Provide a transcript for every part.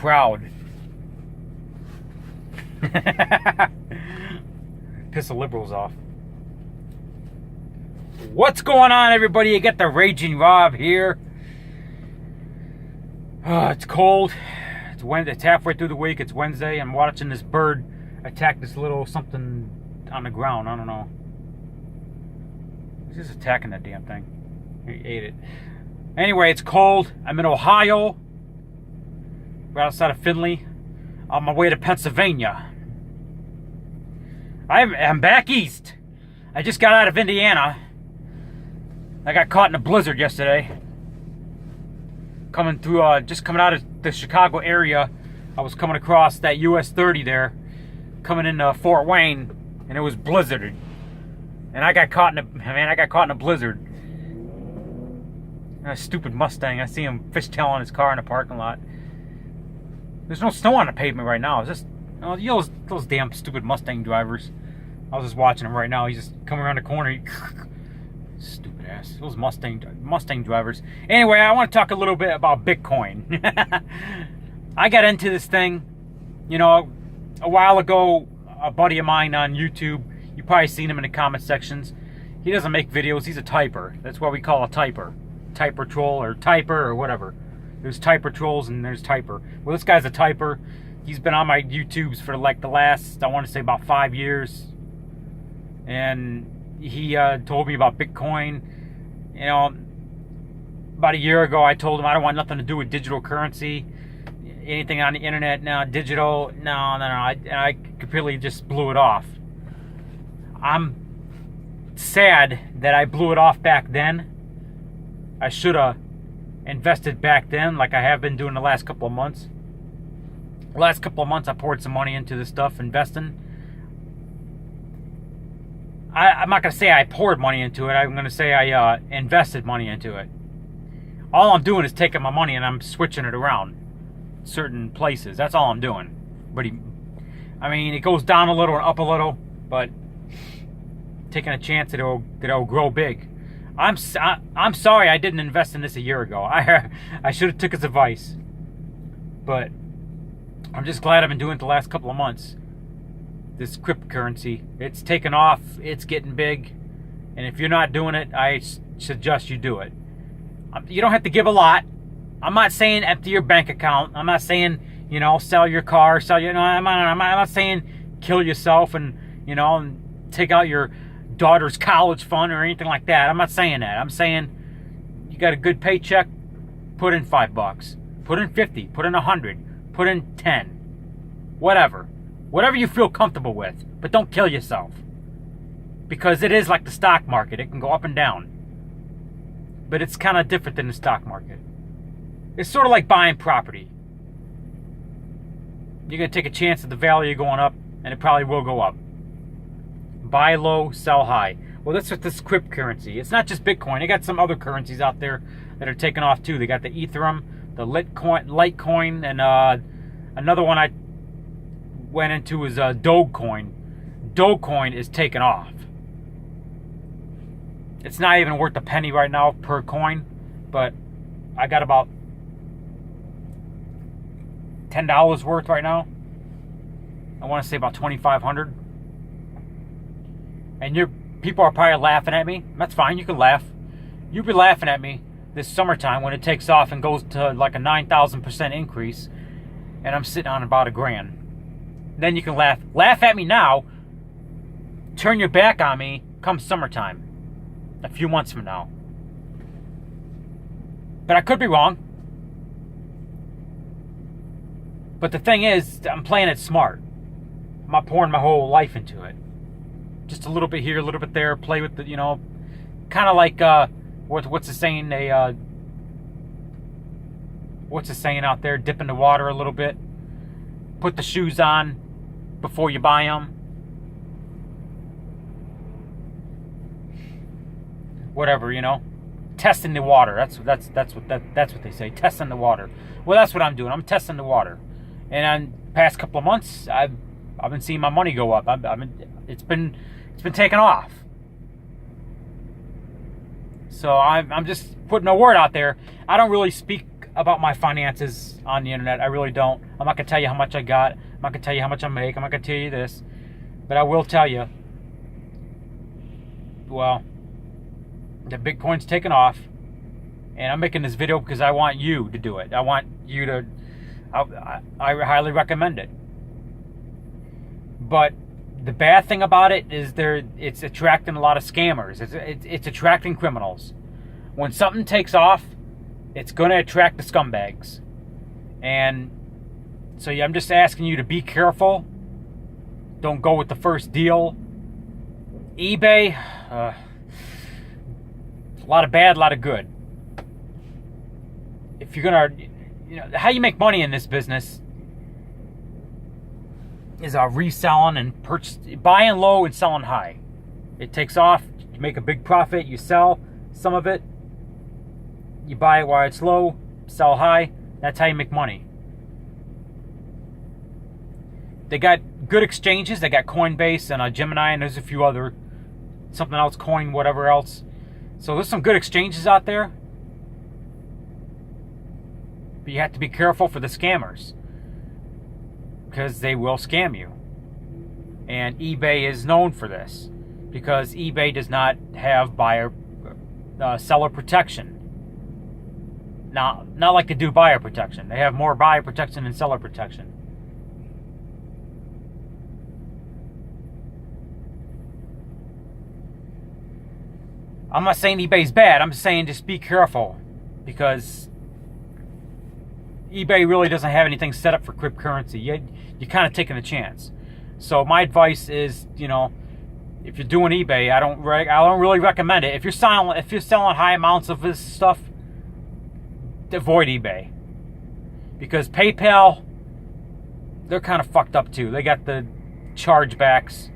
crowd. Piss the liberals off. What's going on, everybody? You got the Raging Rob here. It's cold. It's Wednesday. It's halfway through the week. It's Wednesday. I'm watching this bird attack this little something on the ground. I don't know. He's just attacking that damn thing. He ate it. Anyway, it's cold. I'm in Ohio, right outside of Findlay, on my way to Pennsylvania. I'm back east. I just got out of Indiana. I got caught in a blizzard yesterday. Coming through, just coming out of the Chicago area. I was coming across that US 30 there, coming into Fort Wayne, and it was blizzarded. And I got caught in a blizzard. A stupid Mustang. I see him fishtailing his car in the parking lot. There's no snow on the pavement right now. It's just, those damn stupid Mustang drivers. I was just watching him right now. He's just coming around the corner. Stupid ass. Those Mustang drivers. Anyway, I want to talk a little bit about Bitcoin. I got into this thing, a while ago. A buddy of mine on YouTube, you probably seen him in the comment sections. He doesn't make videos. He's a typer. That's what we call a typer. Typer troll or typer or whatever. There's typer trolls and there's typer. Well, this guy's a typer. He's been on my YouTubes for like the last, I want to say, about 5 years. And he told me about Bitcoin. About a year ago, I told him I don't want nothing to do with digital currency. Anything on the internet now, digital, no. I completely just blew it off. I'm sad that I blew it off back then. I should have invested back then, like I have been doing the last couple of months. The last couple of months, I poured some money into this stuff, investing. I'm not going to say I poured money into it. I'm going to say I invested money into it. All I'm doing is taking my money and I'm switching it around certain places. That's all I'm doing. But it goes down a little and up a little, but taking a chance that it'll grow big. I'm sorry I didn't invest in this a year ago. I should have took his advice. But I'm just glad I've been doing it the last couple of months. This cryptocurrency, it's taken off, it's getting big, and if you're not doing it, I suggest you do it. You don't have to give a lot. I'm not saying empty your bank account. I'm not saying, sell your car, I'm not saying kill yourself and take out your daughter's college fund or anything like that. I'm not saying that. I'm saying you got a good paycheck, put in $5, put in 50, put in 100, put in 10, whatever you feel comfortable with, but don't kill yourself, because it is like the stock market. It can go up and down, but it's kind of different than the stock market. It's sort of like buying property. You're going to take a chance at the value going up, and it probably will go up. Buy low, sell high. Well, that's what this cryptocurrency. It's not just Bitcoin. They got some other currencies out there that are taking off too. They got the Ethereum, the Litecoin, and another one I went into is Dogecoin. Dogecoin is taking off. It's not even worth a penny right now per coin, but I got about $10 worth right now. I want to say about $2,500. And people are probably laughing at me. That's fine, you can laugh. You'll be laughing at me this summertime when it takes off and goes to like a 9,000% increase, and I'm sitting on about $1,000. Then you can laugh. Laugh at me now. Turn your back on me come summertime. A few months from now. But I could be wrong. But the thing is, I'm playing it smart. I'm not pouring my whole life into it. Just a little bit here, a little bit there. Play with the, kind of like, what's the saying? What's the saying out there? Dip in the water a little bit. Put the shoes on before you buy them. Whatever, testing the water. That's what they say. Testing the water. Well, that's what I'm doing. I'm testing the water. And on the past couple of months, I've been seeing my money go up. It's been taking off. So I'm just putting a word out there. I don't really speak about my finances on the internet. I really don't. I'm not going to tell you how much I got. I'm not going to tell you how much I make. I'm not going to tell you this. But I will tell you, well, the Bitcoin's taken off. And I'm making this video because I want you to do it. I want you to... I highly recommend it. But the bad thing about it is it's attracting a lot of scammers. It's attracting criminals. When something takes off, it's going to attract the scumbags. And so I'm just asking you to be careful. Don't go with the first deal. eBay, a lot of bad, a lot of good. If you're going to, how you make money in this business is reselling and buying low and selling high. It takes off, you make a big profit, you sell some of it, you buy it while it's low, sell high. That's how you make money. They got good exchanges. They got Coinbase and Gemini, and there's a few other, something else, Coin, whatever else. So there's some good exchanges out there. But you have to be careful for the scammers, because they will scam you. And eBay is known for this, because eBay does not have seller protection. Not like they do buyer protection. They have more buyer protection than seller protection. I'm not saying eBay's bad. I'm saying just be careful, because eBay really doesn't have anything set up for cryptocurrency. You're kind of taking a chance. So my advice is, if you're doing eBay, I don't really recommend it. If you're selling high amounts of this stuff, avoid eBay, because PayPal, they're kind of fucked up too. They got the chargebacks.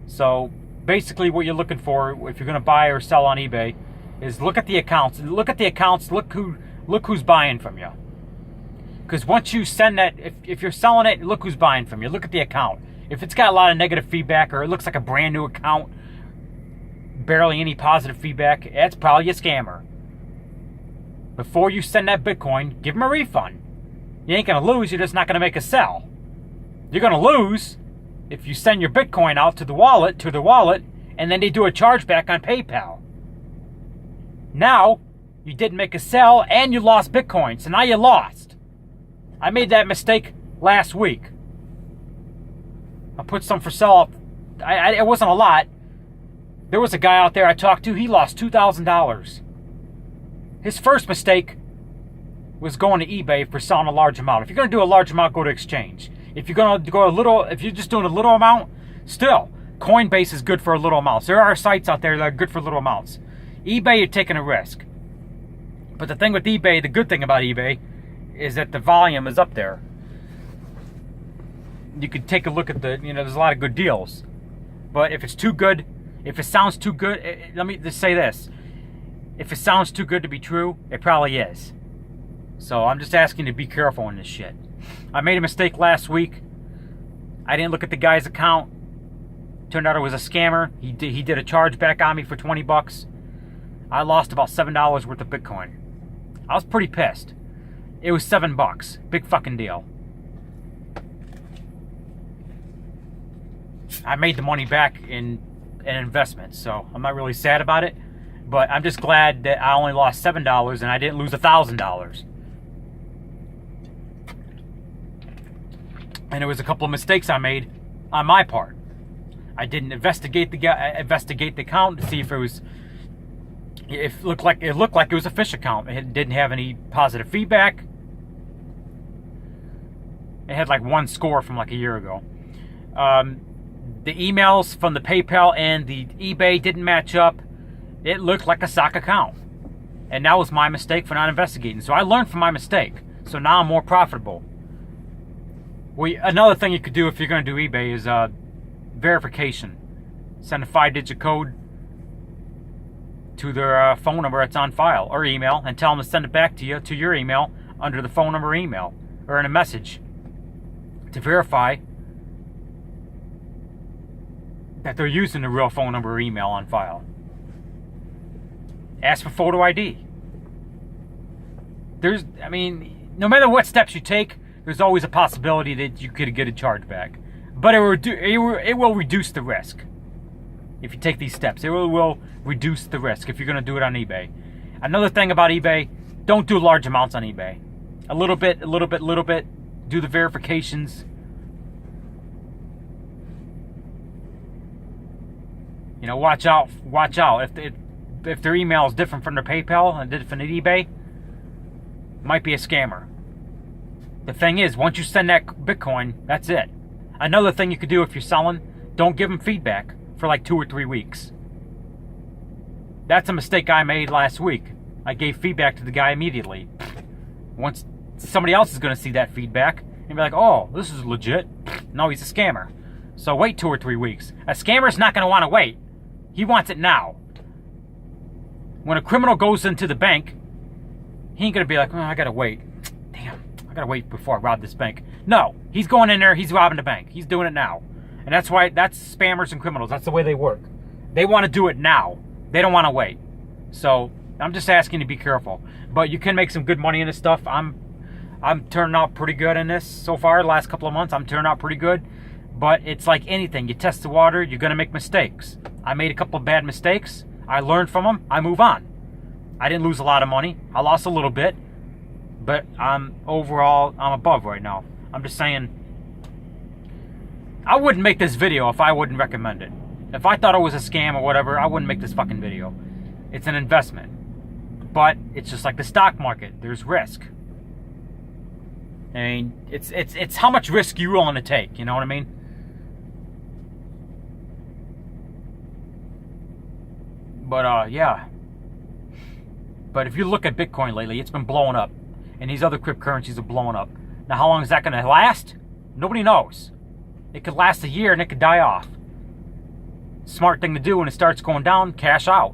So basically, what you're looking for if you're going to buy or sell on eBay is look at the accounts. Look who's buying from you. Because once you send that, if you're selling it, look who's buying from you. Look at the account. If it's got a lot of negative feedback, or it looks like a brand new account, barely any positive feedback, that's probably a scammer. Before you send that Bitcoin, give them a refund. You ain't going to lose. You're just not going to make a sell. You're going to lose if you send your Bitcoin out to the wallet, and then they do a chargeback on PayPal. Now, you didn't make a sell, and you lost Bitcoin. So now you lost. I made that mistake last week. I put some for sale up. It wasn't a lot. There was a guy out there I talked to. He lost $2,000. His first mistake was going to eBay for selling a large amount. If you're going to do a large amount, go to exchange. If you're going to go if you're just doing a little amount, still, Coinbase is good for little amounts. There are sites out there that are good for little amounts. eBay, you're taking a risk. But the thing with eBay, the good thing about eBay, is that the volume is up there. You could take a look at there's a lot of good deals. But if it's too good, if it sounds too good, let me just say this. If it sounds too good to be true, it probably is. So I'm just asking you to be careful on this shit. I made a mistake last week. I didn't look at the guy's account. Turned out it was a scammer. He did a chargeback on me for $20. I lost about $7 worth of Bitcoin. I was pretty pissed. It was $7. Big fucking deal. I made the money back in an investment, so I'm not really sad about it. But I'm just glad that I only lost $7 and I didn't lose $1,000. And there was a couple of mistakes I made on my part. I didn't investigate the account to see if it looked like it was a fish account. It didn't have any positive feedback. It had like one score from like a year ago. The emails from the PayPal and the eBay didn't match up. It looked like a stock account. And that was my mistake for not investigating. So I learned from my mistake. So now I'm more profitable. Another thing you could do if you're going to do eBay is verification. Send a 5-digit code to their phone number that's on file, or email, and tell them to send it back to you, to your email, under the phone number email, or in a message, to verify that they're using the real phone number or email on file. Ask for photo ID. I mean, no matter what steps you take, there's always a possibility that you could get a chargeback. But it will reduce the risk. If you take these steps, it will reduce the risk if you're going to do it on eBay. Another thing about eBay, don't do large amounts on eBay. A little bit. Do the verifications. You know, watch out. If their email is different from their PayPal and different from eBay, it might be a scammer. The thing is, once you send that Bitcoin, that's it. Another thing you could do if you're selling, don't give them feedback for like 2 or 3 weeks. That's a mistake I made last week. I gave feedback to the guy immediately. Once somebody else is going to see that feedback and be like, oh, this is legit. No, he's a scammer. So wait 2 or 3 weeks. A scammer's not going to want to wait. He wants it now. When a criminal goes into the bank, he ain't going to be like, oh, I got to wait. Damn, I got to wait before I rob this bank. No, he's going in there, he's robbing the bank. He's doing it now. And that's spammers and criminals. That's the way they work. They want to do it now. They don't want to wait. So I'm just asking you to be careful. But you can make some good money in this stuff. I'm turning out pretty good in this so far. The last couple of months, I'm turning out pretty good. But it's like anything. You test the water, you're going to make mistakes. I made a couple of bad mistakes. I learned from them. I move on. I didn't lose a lot of money. I lost a little bit. But overall, I'm above right now. I'm just saying, I wouldn't make this video if I wouldn't recommend it. If I thought it was a scam or whatever, I wouldn't make this fucking video. It's an investment. But it's just like the stock market. There's risk. I mean, it's how much risk you're willing to take. You know what I mean? But, yeah. But if you look at Bitcoin lately, it's been blowing up. And these other cryptocurrencies are blowing up. Now, how long is that going to last? Nobody knows. It could last a year and it could die off. Smart thing to do when it starts going down, cash out.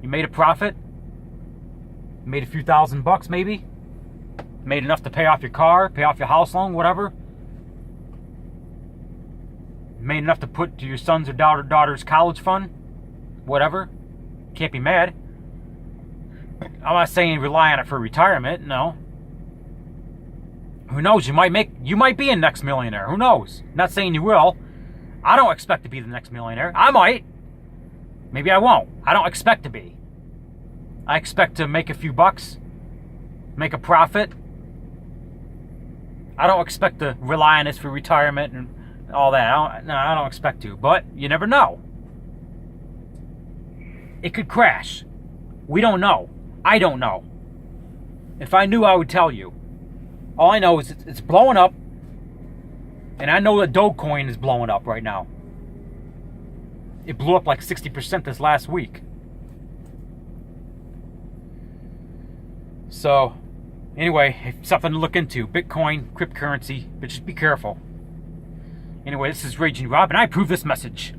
You made a profit. You made a few $1,000 maybe. Made enough to pay off your car, pay off your house loan, whatever. Made enough to put to your son's or daughter's college fund, whatever. Can't be mad. I'm not saying rely on it for retirement, no. Who knows? You might be a next millionaire. Who knows? Not saying you will. I don't expect to be the next millionaire. I might. Maybe I won't. I don't expect to be. I expect to make a few bucks, make a profit. I don't expect to rely on this for retirement and all that. I don't expect to. But you never know. It could crash. We don't know. I don't know. If I knew, I would tell you. All I know is it's blowing up. And I know that Dogecoin is blowing up right now. It blew up like 60% this last week. So, anyway, something to look into. Bitcoin, cryptocurrency, but just be careful. Anyway, this is Raging Rob, and I approve this message.